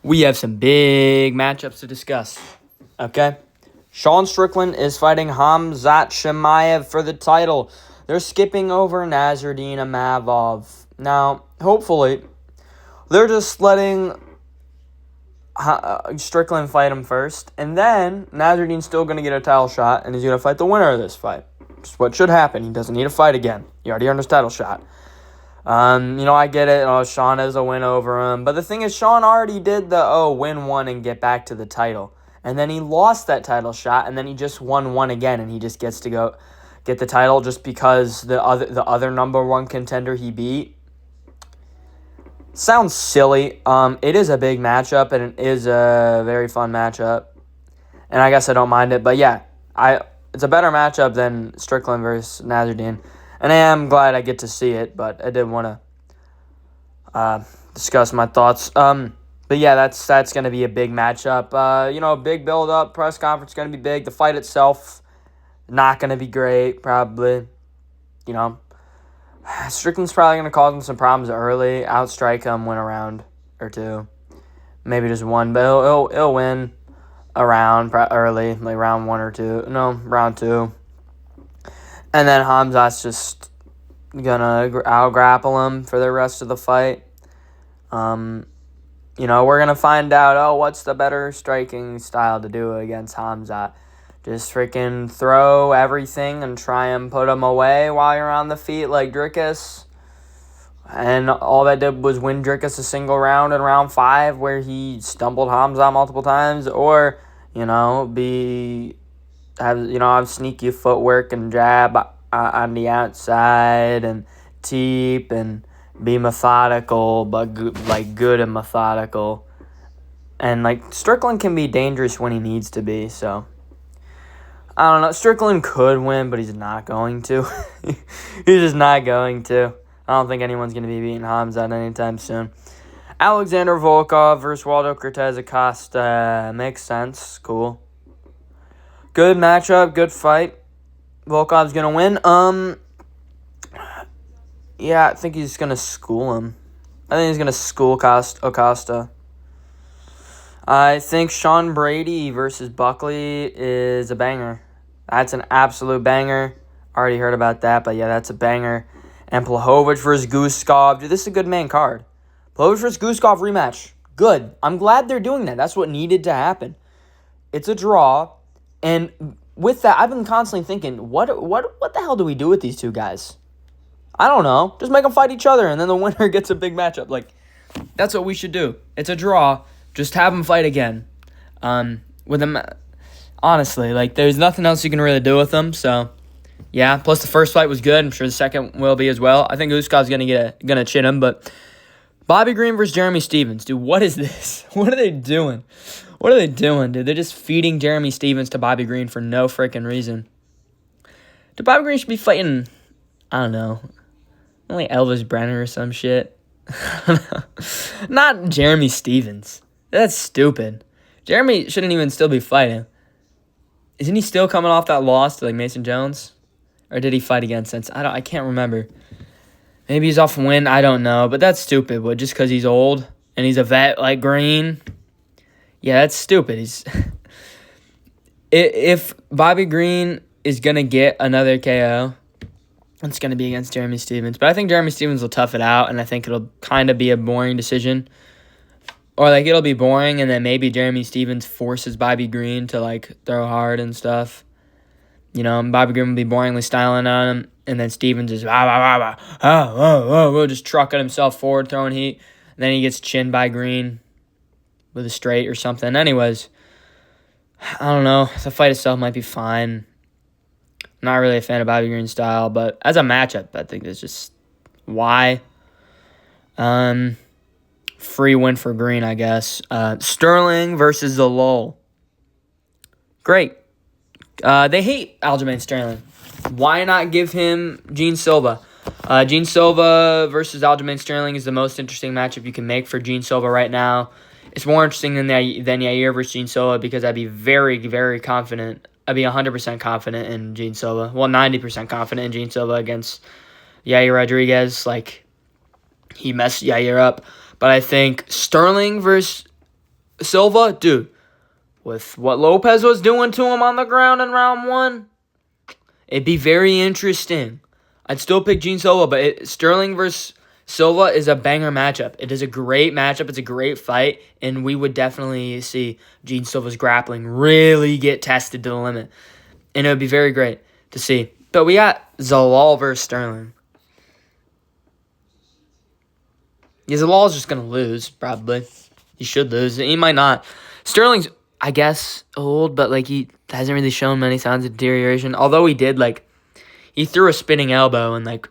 we have some big matchups to discuss. Okay? Sean Strickland is fighting Khamzat Chimaev for the title. They're skipping over Nasruddin Imavov. Now, hopefully, they're just letting Strickland fight him first, and then Nasruddin's still going to get a title shot, and he's going to fight the winner of this fight. Just what should happen. He doesn't need to fight again. He already earned his title shot. I get it. Sean has a win over him. But the thing is, Sean already did the, win one and get back to the title. And then he lost that title shot, and then he just won one again, and he just gets to go get the title just because the other number one contender he beat. Sounds silly. It is a big matchup, and it is a very fun matchup. And I guess I don't mind it. But yeah, it's a better matchup than Strickland versus Nasruddin. And I am glad I get to see it, but I did want to discuss my thoughts. But yeah, that's going to be a big matchup. Big build-up, press conference going to be big. The fight itself, not going to be great, probably. Strickland's probably going to cause him some problems early, outstrike him, win a round or two. Maybe just one, but he'll win a round early, like round one or two. No, round two. And then Khamzat's just going to out-grapple him for the rest of the fight. We're going to find out, what's the better striking style to do against Khamzat. Just freaking throw everything and try and put him away while you're on the feet like Dricus. And all that did was win Dricus a single round in round 5 where he stumbled Khamzat multiple times. Or, have sneaky footwork and jab on the outside and teep and be methodical, but good and methodical. And Strickland can be dangerous when he needs to be. So I don't know. Strickland could win, but he's not going to. He's just not going to. I don't think anyone's going to be beating Khamzat anytime soon. Alexander Volkov versus Waldo Cortez Acosta. Makes sense. Cool. Good matchup, good fight. Volkov's going to win. Yeah, I think he's going to school him. I think he's going to school Acosta. I think Sean Brady versus Buckley is a banger. That's an absolute banger. Already heard about that, but yeah, that's a banger. And Blachowicz versus Guskov. Dude, this is a good main card. Blachowicz versus Guskov rematch. Good. I'm glad they're doing that. That's what needed to happen. It's a draw. And with that, I've been constantly thinking, what the hell do we do with these two guys? I don't know. Just make them fight each other, and then the winner gets a big matchup. That's what we should do. It's a draw. Just have them fight again. With them, honestly, there's nothing else you can really do with them. So, yeah. Plus, the first fight was good. I'm sure the second will be as well. I think Uskov's gonna chin him, but Bobby Green versus Jeremy Stephens. Dude, what is this? What are they doing? What are they doing, dude? They're just feeding Jeremy Stephens to Bobby Green for no freaking reason. Dude, Bobby Green should be fighting, I don't know, like Elvis Brenner or some shit. Not Jeremy Stephens. That's stupid. Jeremy shouldn't even still be fighting. Isn't he still coming off that loss to Mason Jones? Or did he fight again since? I can't remember. Maybe he's off a win. I don't know. But that's stupid. But just because he's old and he's a vet like Green. Yeah, that's stupid. If Bobby Green is going to get another KO, it's going to be against Jeremy Stephens. But I think Jeremy Stephens will tough it out, and I think it'll kind of be a boring decision. Or, it'll be boring, and then maybe Jeremy Stephens forces Bobby Green to, throw hard and stuff. And Bobby Green will be boringly styling on him, and then Stephens is just trucking himself forward, throwing heat. And then he gets chinned by Green with a straight or something. Anyways, I don't know. The fight itself might be fine. I'm not really a fan of Bobby Green's style, but as a matchup, I think it's just why. Free win for Green, I guess. Sterling versus the Lowell. Great. They hate Aljamain Sterling. Why not give him Gene Silva? Gene Silva versus Aljamain Sterling is the most interesting matchup you can make for Gene Silva right now. It's more interesting than Yair versus Gene Silva because I'd be very, very confident. I'd be 100% confident in Gene Silva. Well, 90% confident in Gene Silva against Yair Rodriguez. He messed Yair up. But I think Sterling versus Silva, dude, with what Lopez was doing to him on the ground in round 1, it'd be very interesting. I'd still pick Gene Silva, but Sterling versus Silva is a banger matchup. It is a great matchup. It's a great fight, and we would definitely see Gene Silva's grappling really get tested to the limit. And it would be very great to see. But we got Zalal versus Sterling. Yeah, Zalal's just going to lose, probably. He should lose. He might not. Sterling's, I guess, old, but he hasn't really shown many signs of deterioration. Although he did, he threw a spinning elbow and,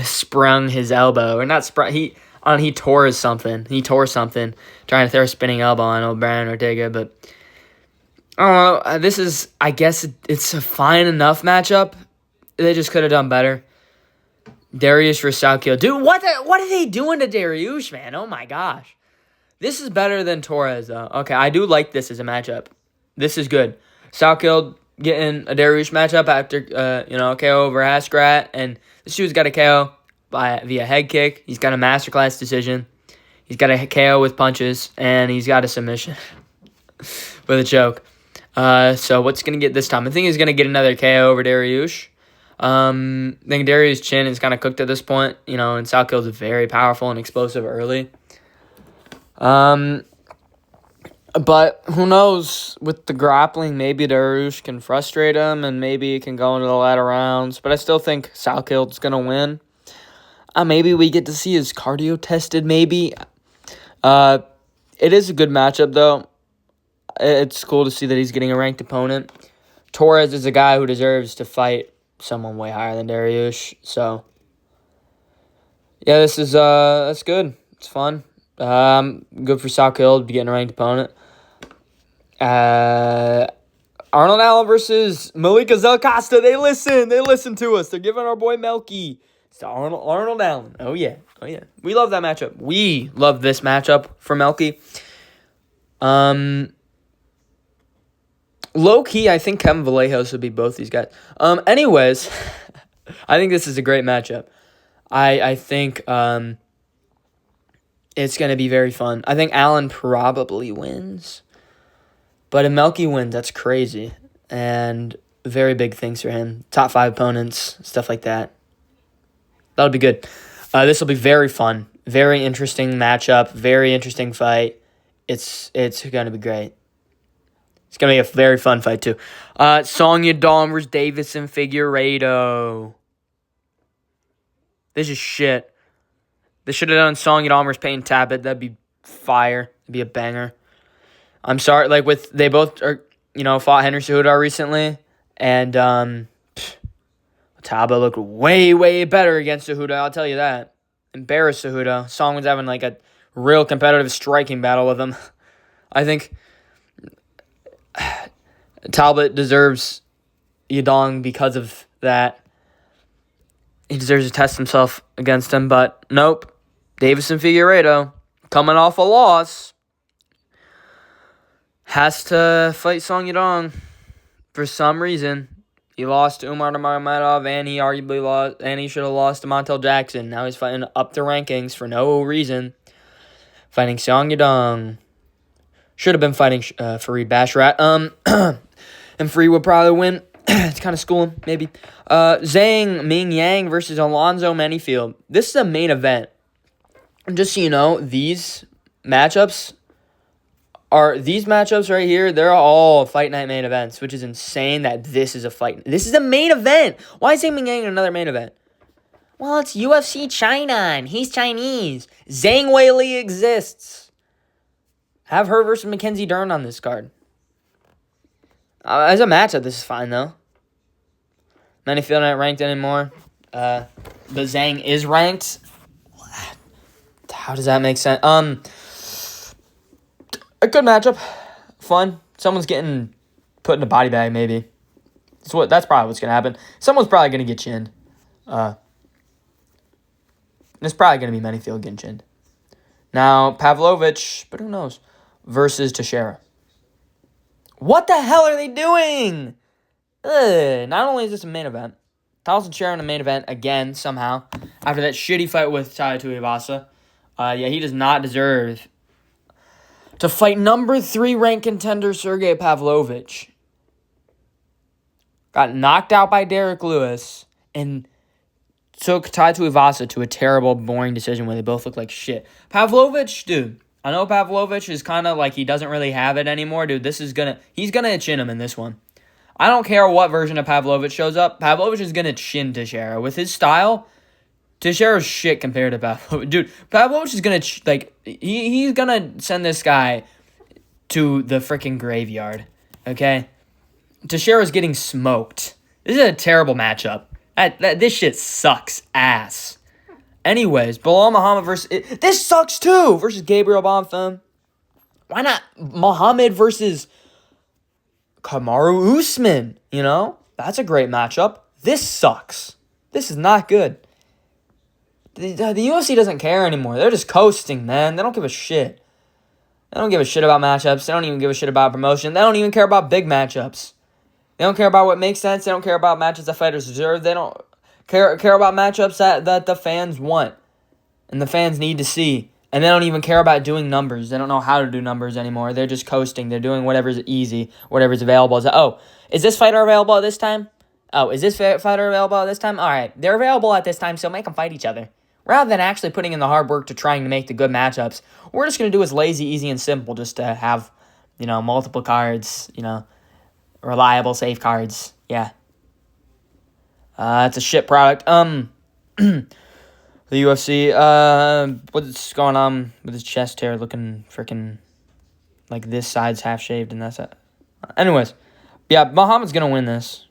sprung his elbow. Or not sprung, he tore something. He tore something trying to throw a spinning elbow on old Brian Ortega, but I don't know. This is, I guess, it's a fine enough matchup. They just could have done better. Dariush versus Salkiel. Dude, what are they doing to Dariush, man? Oh, my gosh. This is better than Torres, though. Okay, I do like this as a matchup. This is good. Salkiel getting a Dariush matchup after, KO over Haskrat. And this dude's got a KO via head kick. He's got a masterclass decision. He's got a KO with punches. And he's got a submission with a choke. So what's going to get this time? I think he's going to get another KO over Dariush. I think Dariush's chin is kind of cooked at this point, and Salkiel's very powerful and explosive early. But who knows, with the grappling, maybe Dariush can frustrate him, and maybe he can go into the latter rounds, but I still think Salkiel's going to win. Maybe we get to see his cardio tested, maybe. It is a good matchup, though. It's cool to see that he's getting a ranked opponent. Torres is a guy who deserves to fight someone way higher than Dariush. So, yeah, this is that's good. It's fun. Good for Salkiel to be getting a ranked opponent. Arnold Allen versus Malika Zelcosta. They listen to us. They're giving our boy Melky. It's Arnold Allen. Oh yeah. We love that matchup. We love this matchup for Melky. Low-key, I think Kevin Vallejos would be both these guys. Anyways, I think this is a great matchup. I think it's going to be very fun. I think Allen probably wins. But if Melky wins, that's crazy. And very big things for him. Top 5 opponents, stuff like that. That'll be good. This will be very fun. Very interesting matchup. Very interesting fight. It's going to be great. It's going to be a very fun fight, too. Song Yadong versus Davison Figueiredo. This is shit. They should have done Song Yadong versus Payne Tabbett. That'd be fire. That'd be a banger. I'm sorry, they both are, fought Henry Cejudo recently. And Tabbett looked way, way better against Cejudo, I'll tell you that. Embarrassed Cejudo. Song was having, a real competitive striking battle with him. I think Talbot deserves Yadong because of that. He deserves to test himself against him, but nope. Davison Figueiredo, coming off a loss, has to fight Song Yadong for some reason. He lost to Umar Nurmagomedov, and he arguably lost, and he should have lost to Montel Jackson. Now he's fighting up the rankings for no reason. Fighting Song Yadong. Should have been fighting Fareed Basharat. And Fareed would probably win. It's kind of schooling, maybe. Zhang Ming Yang versus Alonzo Menifield. This is a main event. And just so you know, these matchups right here, they're all Fight Night main events, which is insane that this is a fight. This is a main event. Why is Zhang Ming Yang in another main event? Well, it's UFC China, and he's Chinese. Zhang Weili exists. Have her versus Mackenzie Dern on this card. As a matchup, this is fine, though. Menifield not ranked anymore. But Zhang is ranked. How does that make sense? A good matchup. Fun. Someone's getting put in a body bag, maybe. That's probably what's going to happen. Someone's probably going to get chinned. It's probably going to be Menifield getting chinned. Now, Pavlovich, but who knows, versus Teixeira. What the hell are they doing? Not only is this a main event, Tyson Teixeira in a main event again, somehow, after that shitty fight with Tai Tuivasa. He does not deserve to fight number 3 ranked contender Sergey Pavlovich. Got knocked out by Derek Lewis and took Tai Tuivasa to a terrible, boring decision where they both look like shit. Pavlovich, dude, I know Pavlovich is kind of like he doesn't really have it anymore, dude. He's gonna chin him in this one. I don't care what version of Pavlovich shows up. Pavlovich is gonna chin Teixeira. With his style, Teixeira's shit compared to Pavlovich. Dude, Pavlovich is gonna, he's gonna send this guy to the freaking graveyard, okay? Teixeira's getting smoked. This is a terrible matchup. This shit sucks ass. Anyways, Bilal Muhammad versus... this sucks too! Versus Gabriel Bonfim. Why not Muhammad versus Kamaru Usman? You know? That's a great matchup. This sucks. This is not good. The UFC doesn't care anymore. They're just coasting, man. They don't give a shit. They don't give a shit about matchups. They don't even give a shit about promotion. They don't even care about big matchups. They don't care about what makes sense. They don't care about matches that fighters deserve. They don't care about matchups that the fans want and the fans need to see. And they don't even care about doing numbers. They don't know how to do numbers anymore. They're just coasting. They're doing whatever's easy, whatever's available. Is this fighter available at this time? Oh, is this fighter available at this time? All right, they're available at this time, so make them fight each other. Rather than actually putting in the hard work to trying to make the good matchups, we're just going to do it lazy, easy, and simple just to have, multiple cards, reliable, safe cards. Yeah. It's a shit product. The UFC, what's going on with his chest hair looking freaking like this side's half shaved and that's it. Anyways, yeah, Muhammad's going to win this.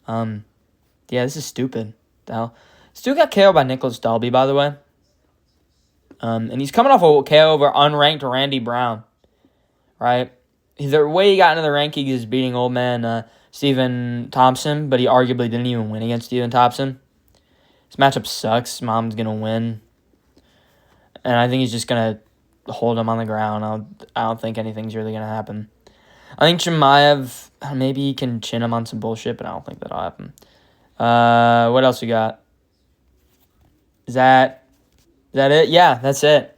Yeah, this is stupid. The hell? Stu got KO'd by Nicholas Dalby, by the way. And he's coming off a KO over unranked Randy Brown. Right? The way he got into the rankings is beating old man Stephen Thompson, but he arguably didn't even win against Stephen Thompson. This matchup sucks. Mom's going to win. And I think he's just going to hold him on the ground. I don't think anything's really going to happen. I think Chimaev, maybe he can chin him on some bullshit, but I don't think that'll happen. What else we got? Is that it? Yeah, that's it.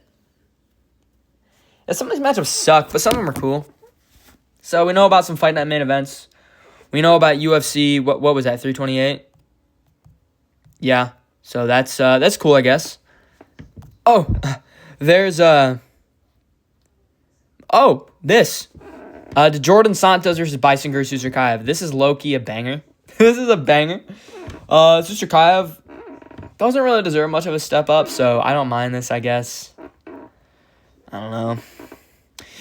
Yeah, some of these matchups suck, but some of them are cool. So we know about some Fight Night main events. We know about UFC. What was that? 328. Yeah. So that's cool, I guess. Oh, there's this. The Jordan Santos versus Bissinger Susurkaev. This is low-key a banger. This is a banger. Susurkaev doesn't really deserve much of a step up, so I don't mind this, I guess. I don't know.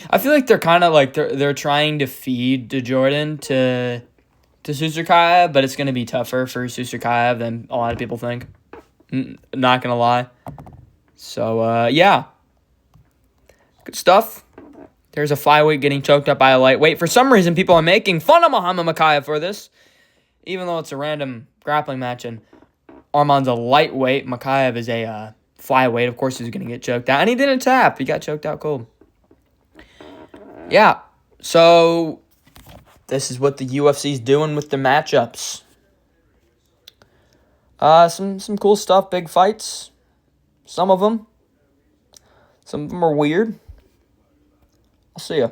I feel like they're kind of like they're trying to feed Jordan to Susurkaev, but it's going to be tougher for Susurkaev than a lot of people think. Not going to lie. So, yeah. Good stuff. There's a flyweight getting choked up by a lightweight. For some reason, people are making fun of Muhammad Mokaev for this, even though it's a random grappling match, and Arman's a lightweight. Mokaev is a flyweight. Of course, he's going to get choked out. And he didn't tap. He got choked out cold. Yeah. So, this is what the UFC's doing with the matchups. Some cool stuff. Big fights. Some of them. Some of them are weird. I'll see ya.